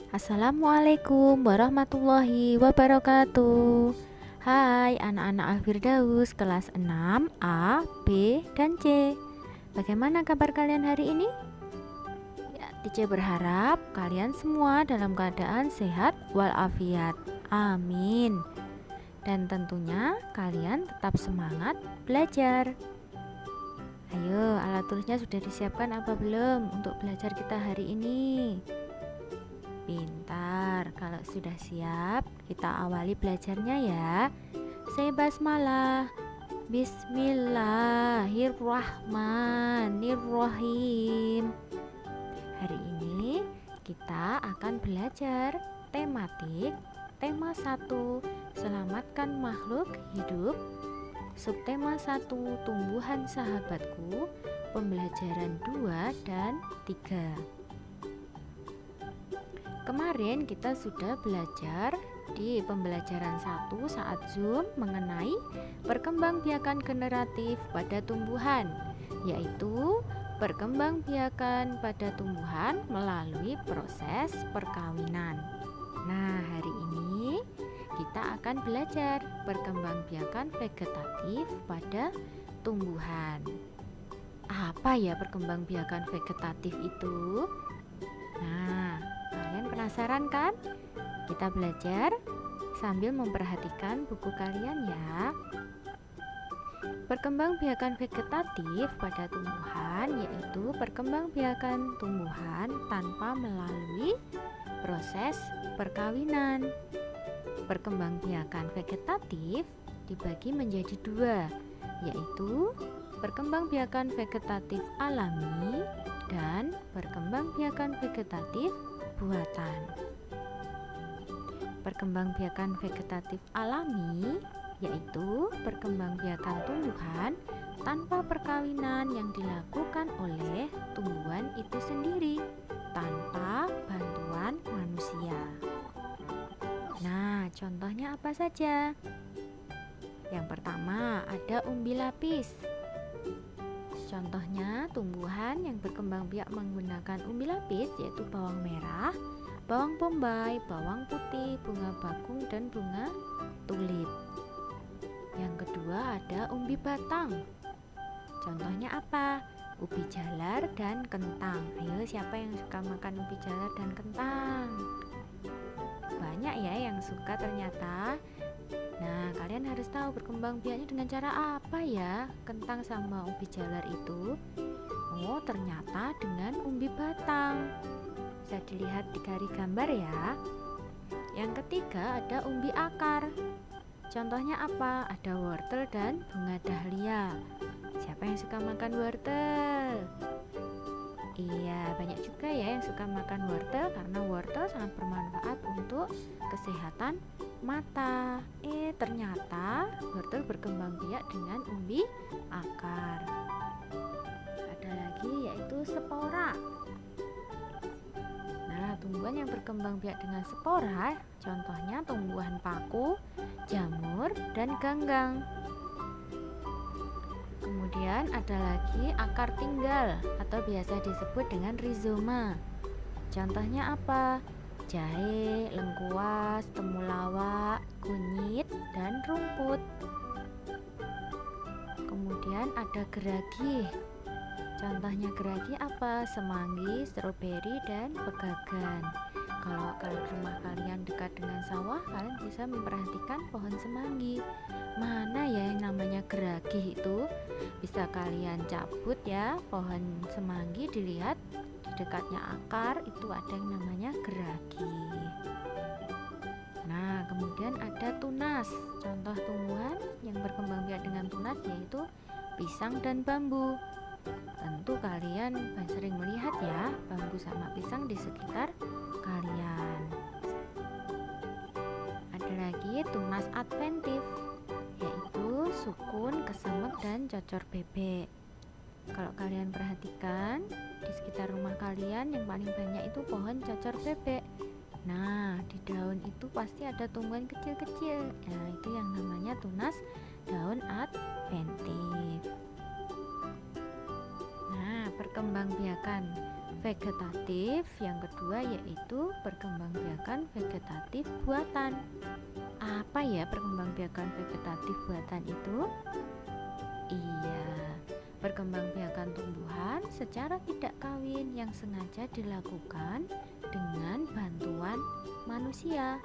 Assalamualaikum warahmatullahi wabarakatuh. Hai anak-anak Al-Firdaus kelas 6 A, B, dan C. Bagaimana kabar kalian hari ini? Ya, Tice berharap kalian semua dalam keadaan sehat walafiat. Amin. Dan tentunya kalian tetap semangat belajar. Ayo, alat tulisnya sudah disiapkan apa belum untuk belajar kita hari ini? Pintar, kalau sudah siap, kita awali belajarnya ya. Saya basmalah. Bismillahirrahmanirrahim. Hari ini kita akan belajar tematik tema 1, selamatkan makhluk hidup. Subtema 1, tumbuhan sahabatku. Pembelajaran 2 dan 3. Kemarin kita sudah belajar di pembelajaran 1 saat Zoom mengenai perkembangbiakan generatif pada tumbuhan, yaitu perkembangbiakan pada tumbuhan melalui proses perkawinan. Nah, hari ini kita akan belajar perkembangbiakan vegetatif pada tumbuhan. Apa ya perkembangbiakan vegetatif itu? Nah, kalian penasaran kan? Kita belajar sambil memperhatikan buku kalian ya. Perkembangbiakan vegetatif pada tumbuhan yaitu perkembangbiakan tumbuhan tanpa melalui proses perkawinan. Perkembangbiakan vegetatif dibagi menjadi dua, yaitu perkembangbiakan vegetatif alami dan perkembangbiakan vegetatif buatan. Perkembangbiakan vegetatif alami yaitu perkembangbiakan tumbuhan tanpa perkawinan yang dilakukan oleh tumbuhan itu sendiri tanpa bantuan manusia. Nah, contohnya apa saja? Yang pertama ada umbi lapis. Contohnya tumbuhan yang berkembang biak menggunakan umbi lapis yaitu bawang merah, bawang bombay, bawang putih, bunga bakung, dan bunga tulip. Yang kedua ada umbi batang. Contohnya apa? Ubi jalar dan kentang. Ayo, siapa yang suka makan ubi jalar dan kentang? Banyak ya yang suka ternyata. Nah, kalian harus tahu berkembang biaknya dengan cara apa ya kentang sama ubi jalar itu. Oh, ternyata dengan umbi batang. Bisa dilihat di garis gambar ya. Yang ketiga ada umbi akar. Contohnya apa? Ada wortel dan bunga dahlia. Siapa yang suka makan wortel? Iya, banyak juga ya yang suka makan wortel karena wortel sangat bermanfaat untuk kesehatan mata. Ternyata wortel berkembang biak dengan umbi akar. Ada lagi yaitu spora. Nah, tumbuhan yang berkembang biak dengan spora contohnya tumbuhan paku, jamur, dan ganggang. Kemudian ada lagi akar tinggal atau biasa disebut dengan rizoma. Contohnya apa? Jahe, lengkuas, temulawak, kunyit, dan rumput. Kemudian ada geragi. Contohnya geragi apa? Semanggi, stroberi, dan pegagan. Kalau rumah kalian dekat dengan sawah, kalian bisa memperhatikan pohon semanggi. Mana ya yang namanya geragi itu? Bisa kalian cabut ya pohon semanggi, dilihat di dekatnya akar itu ada yang namanya geragi. Nah, kemudian ada tunas. Contoh tumbuhan yang berkembang biak dengan tunas yaitu pisang dan bambu. Tentu kalian sering melihat ya bambu sama pisang di sekitar kalian. Ada lagi tunas adventif, yaitu sukun, kesemek, dan cocor bebek. Kalau kalian perhatikan di sekitar rumah kalian yang paling banyak itu pohon cocor bebek. Nah, di daun itu pasti ada tumbuhan kecil-kecil. Nah, itu yang namanya tunas daun adventif. Nah, perkembangbiakan vegetatif yang kedua yaitu perkembangbiakan vegetatif buatan. Apa ya perkembangbiakan vegetatif buatan itu? Iya, perkembangbiakan tumbuhan secara tidak kawin yang sengaja dilakukan dengan bantuan manusia.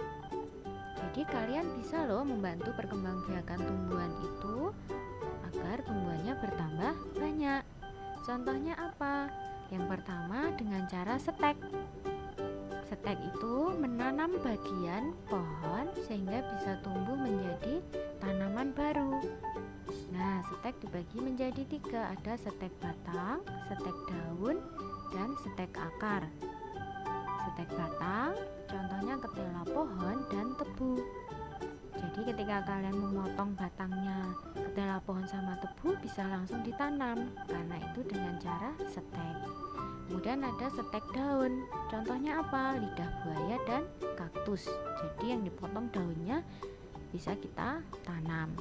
Jadi kalian bisa loh membantu perkembangbiakan tumbuhan itu agar tumbuhannya bertambah banyak. Contohnya apa? Yang pertama dengan cara setek. Setek itu menanam bagian pohon sehingga bisa tumbuh menjadi tanaman baru. Nah, setek dibagi menjadi 3, ada setek batang, setek daun, dan setek akar. Setek batang contohnya ketela pohon dan tebu. Jadi ketika kalian memotong batangnya ketela pohon sama tebu bisa langsung ditanam karena itu dengan cara setek. Kemudian ada setek daun, contohnya apa? Lidah buaya dan kaktus. Jadi yang dipotong daunnya bisa kita tanam.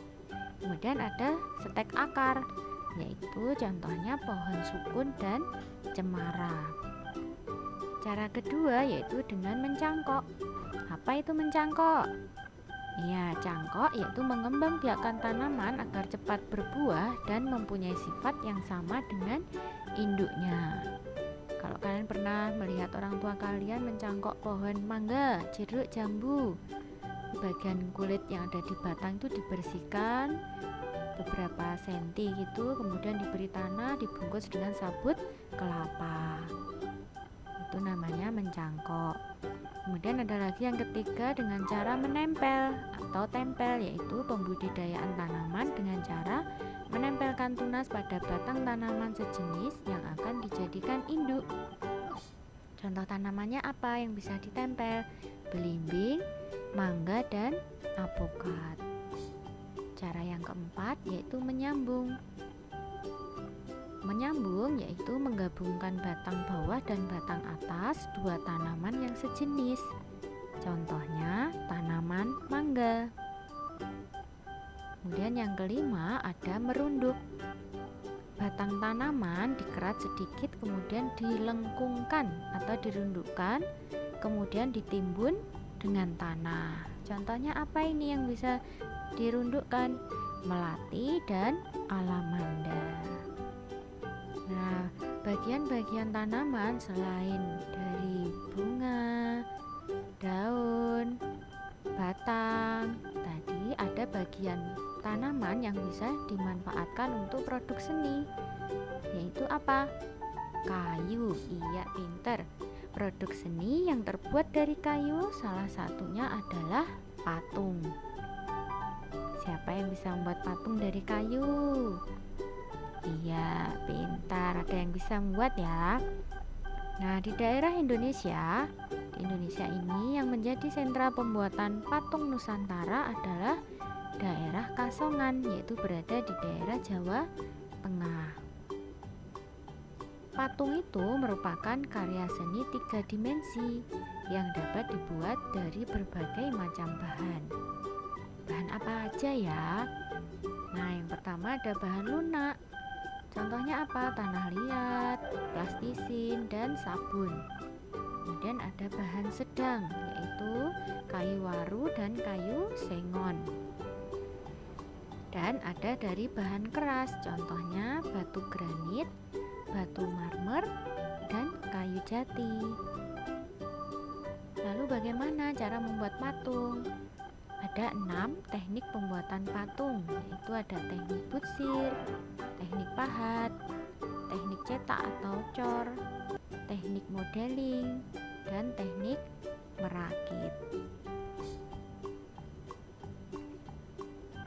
Kemudian ada setek akar, yaitu contohnya pohon sukun dan cemara. Cara kedua yaitu dengan mencangkok. Apa itu mencangkok? Ya, cangkok yaitu mengembangbiakan tanaman agar cepat berbuah dan mempunyai sifat yang sama dengan induknya. Kalau kalian pernah melihat orang tua kalian mencangkok pohon mangga, jeruk, jambu, bagian kulit yang ada di batang itu dibersihkan beberapa senti gitu, kemudian diberi tanah, dibungkus dengan sabut kelapa. Itu namanya mencangkok. Kemudian ada lagi yang ketiga dengan cara menempel atau tempel, yaitu pembudidayaan tanaman dengan cara menempelkan tunas pada batang tanaman sejenis yang akan dijadikan induk. Contoh tanamannya apa yang bisa ditempel? Belimbing, mangga, dan apokat. Cara yang keempat yaitu menyambung. Menyambung yaitu menggabungkan batang bawah dan batang atas dua tanaman yang sejenis. Contohnya tanaman mangga. Kemudian yang kelima ada merunduk. Batang tanaman dikerat sedikit kemudian dilengkungkan atau dirundukkan, kemudian ditimbun dengan tanah. Contohnya apa ini yang bisa dirundukkan? Melati dan alamanda. Nah, bagian-bagian tanaman selain dari bunga, daun, batang, tadi ada bagian tanaman yang bisa dimanfaatkan untuk produk seni, yaitu apa? Kayu. Iya, pinter. Produk seni yang terbuat dari kayu salah satunya adalah patung. Siapa yang bisa membuat patung dari kayu? Iya, pintar. Ada yang bisa membuat ya. Nah, di daerah Indonesia, ini yang menjadi sentra pembuatan patung Nusantara adalah daerah Kasongan, yaitu berada di daerah Jawa Tengah. Patung itu merupakan karya seni 3 dimensi yang dapat dibuat dari berbagai macam bahan. Bahan apa aja ya? Nah, yang pertama ada bahan lunak. Contohnya apa? Tanah liat, plastisin, dan sabun. Kemudian ada bahan sedang, yaitu kayu waru dan kayu sengon. Dan ada dari bahan keras, contohnya batu granit, batu marmer, dan kayu jati. Lalu bagaimana cara membuat patung? Ada 6 teknik pembuatan patung, yaitu ada teknik butsir, teknik pahat, teknik cetak atau cor, teknik modeling, dan teknik merakit.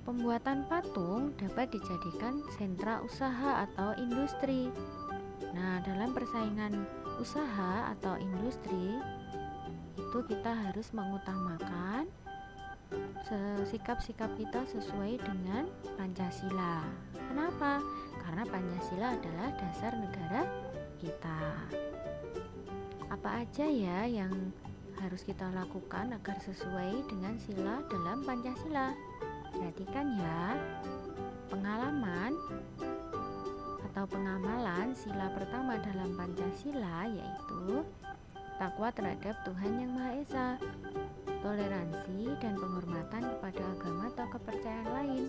Pembuatan patung dapat dijadikan sentra usaha atau industri. Nah, dalam persaingan usaha atau industri itu kita harus mengutamakan sikap-sikap kita sesuai dengan Pancasila. Kenapa? Karena Pancasila adalah dasar negara kita. Apa aja ya yang harus kita lakukan agar sesuai dengan sila dalam Pancasila. Perhatikan ya, pengalaman atau pengamalan sila pertama dalam Pancasila yaitu takwa terhadap Tuhan Yang Maha Esa, toleransi dan penghormatan kepada agama atau kepercayaan lain,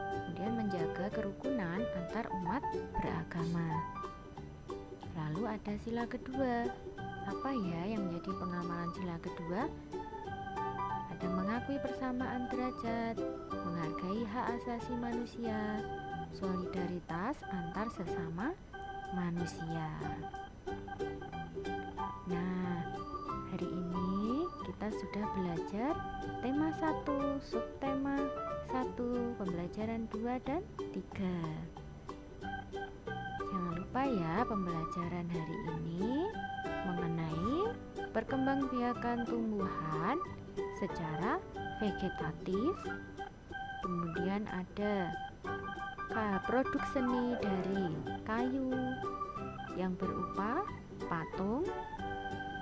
kemudian menjaga kerukunan antar umat beragama. Lalu ada sila kedua. Apa ya yang menjadi pengamalan sila kedua? Ada mengakui persamaan derajat, menghargai hak asasi manusia, solidaritas antar sesama manusia. Nah, hari ini kita sudah belajar tema 1, subtema 1, pembelajaran 2 dan 3. Jangan lupa ya, pembelajaran hari ini mengenai perkembangbiakan tumbuhan secara vegetatif. Kemudian ada produk seni dari kayu yang berupa patung.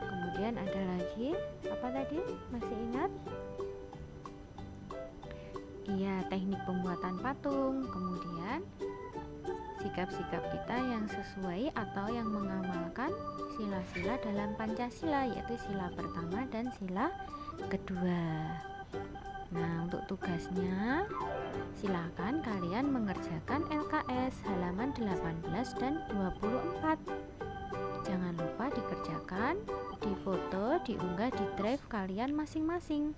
Kemudian ada lagi, apa tadi? Masih ingat? Iya, teknik pembuatan patung. Kemudian sikap-sikap kita yang sesuai atau yang mengamalkan sila-sila dalam Pancasila, yaitu sila pertama dan sila kedua. Nah, untuk tugasnya silakan kalian mengerjakan LKS halaman 18 dan 24. Jangan lupa dikerjakan, difoto, diunggah di drive kalian masing-masing.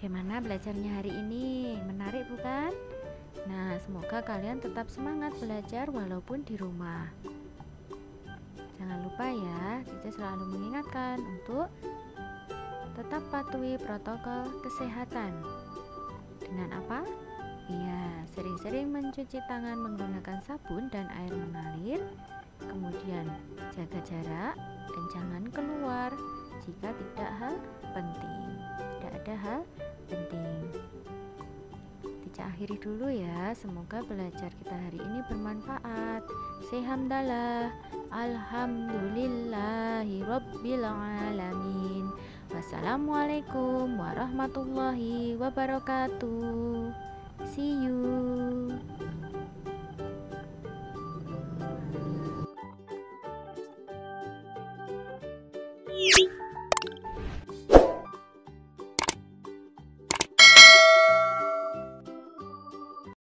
Gimana belajarnya hari ini? Menarik bukan? Nah, semoga kalian tetap semangat belajar walaupun di rumah. Jangan lupa ya, Cica selalu mengingatkan untuk tetap patuhi protokol kesehatan. Dengan apa? Iya, sering-sering mencuci tangan menggunakan sabun dan air mengalir. Kemudian jaga jarak dan jangan keluar jika tidak hal penting. Tidak ada hal penting. Cica akhiri dulu ya. Semoga belajar kita hari ini bermanfaat. Sehamdalah. Alhamdulillahi Rabbil Alamin. Wassalamualaikum warahmatullahi wabarakatuh. See you.